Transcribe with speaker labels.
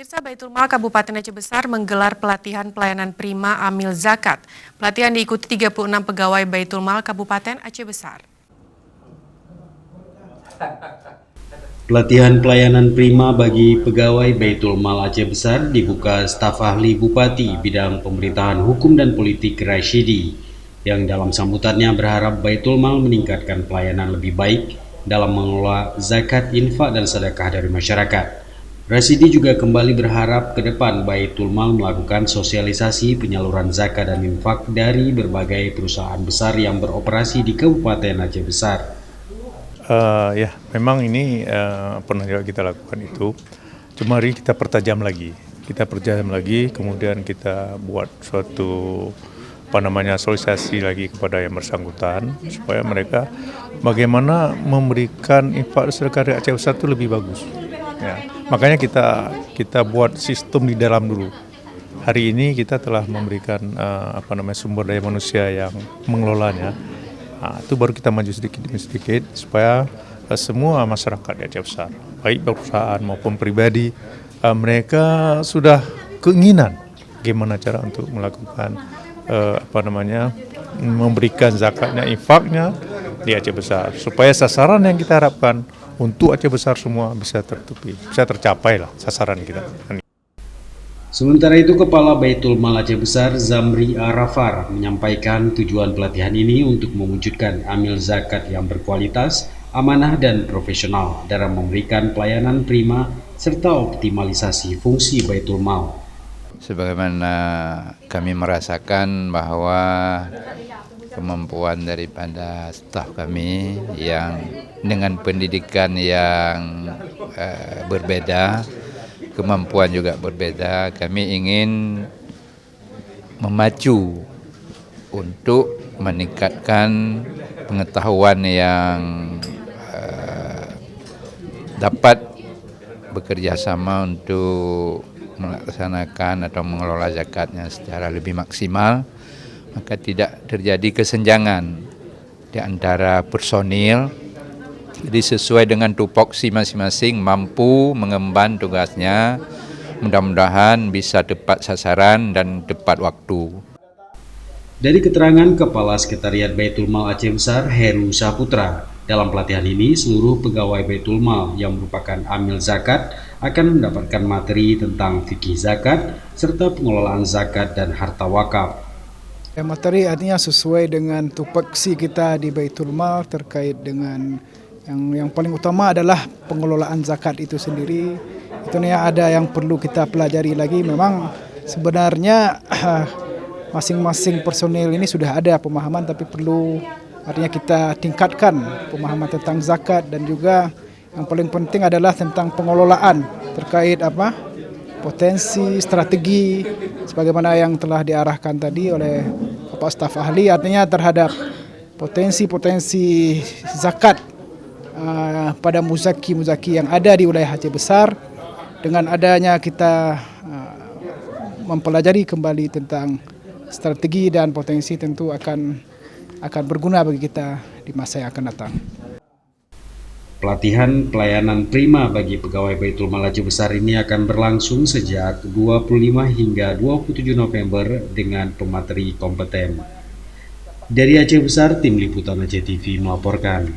Speaker 1: Pemirsa, Baitul Mal Kabupaten Aceh Besar menggelar pelatihan pelayanan prima amil zakat. Pelatihan diikuti 36 pegawai Baitul Mal Kabupaten Aceh Besar.
Speaker 2: Pelatihan pelayanan prima bagi pegawai Baitul Mal Aceh Besar dibuka staf ahli Bupati bidang pemerintahan hukum dan politik Rashidi, yang dalam sambutannya berharap Baitul Mal meningkatkan pelayanan lebih baik dalam mengelola zakat, infak, dan sedekah dari masyarakat. Rashidi juga kembali berharap ke depan Baitul Mal melakukan sosialisasi penyaluran zakat dan infak dari berbagai perusahaan besar yang beroperasi di Kabupaten Aceh Besar.
Speaker 3: Ya, memang ini pernah juga kita lakukan itu. Cuma hari kita pertajam lagi. Kemudian kita buat suatu sosialisasi lagi kepada yang bersangkutan supaya mereka bagaimana memberikan infak sedekah Aceh Besar itu lebih bagus. Ya, makanya kita buat sistem di dalam dulu. Hari ini kita telah memberikan sumber daya manusia yang mengelolanya. Nah, itu baru kita maju sedikit demi sedikit supaya semua masyarakat di Aceh Besar, baik perusahaan maupun pribadi, mereka sudah keinginan bagaimana cara untuk melakukan memberikan zakatnya, infaknya di Aceh Besar, supaya sasaran yang kita harapkan untuk Aceh Besar semua bisa tercapai lah sasaran kita.
Speaker 2: Sementara itu, Kepala Baitul Mal Aceh Besar Zamri Arafar menyampaikan tujuan pelatihan ini untuk mewujudkan amil zakat yang berkualitas, amanah, dan profesional dalam memberikan pelayanan prima serta optimalisasi fungsi Baitul Mal.
Speaker 4: Sebagaimana kami merasakan bahwa kemampuan daripada staf kami yang dengan pendidikan yang berbeda, kemampuan juga berbeda, kami ingin memacu untuk meningkatkan pengetahuan yang dapat bekerja sama untuk melaksanakan atau mengelola zakatnya secara lebih maksimal, maka tidak terjadi kesenjangan di antara personil. Jadi sesuai dengan tupoksi masing-masing mampu mengemban tugasnya, mudah-mudahan bisa tepat sasaran dan tepat waktu.
Speaker 2: Dari keterangan Kepala Sekretariat Baitul Mal Aceh Besar Heru Saputra, dalam pelatihan ini seluruh pegawai Baitul Mal yang merupakan amil zakat akan mendapatkan materi tentang fikih zakat serta pengelolaan zakat dan harta wakaf.
Speaker 5: Materi artinya sesuai dengan tupoksi kita di Baitul Mal terkait dengan yang paling utama adalah pengelolaan zakat itu sendiri. Itu ada yang perlu kita pelajari lagi. Memang sebenarnya masing-masing personil ini sudah ada pemahaman, tapi perlu artinya kita tingkatkan pemahaman tentang zakat, dan juga yang paling penting adalah tentang pengelolaan terkait potensi, strategi sebagaimana yang telah diarahkan tadi oleh Bapak staf ahli, artinya terhadap potensi zakat pada muzaki yang ada di wilayah Aceh Besar. Dengan adanya kita mempelajari kembali tentang strategi dan potensi, tentu akan berguna bagi kita di masa yang akan datang.
Speaker 2: Pelatihan pelayanan prima bagi pegawai Baitul Mal Aceh Besar ini akan berlangsung sejak 25 hingga 27 November dengan pemateri kompeten. Dari Aceh Besar, Tim Liputan Aceh TV melaporkan.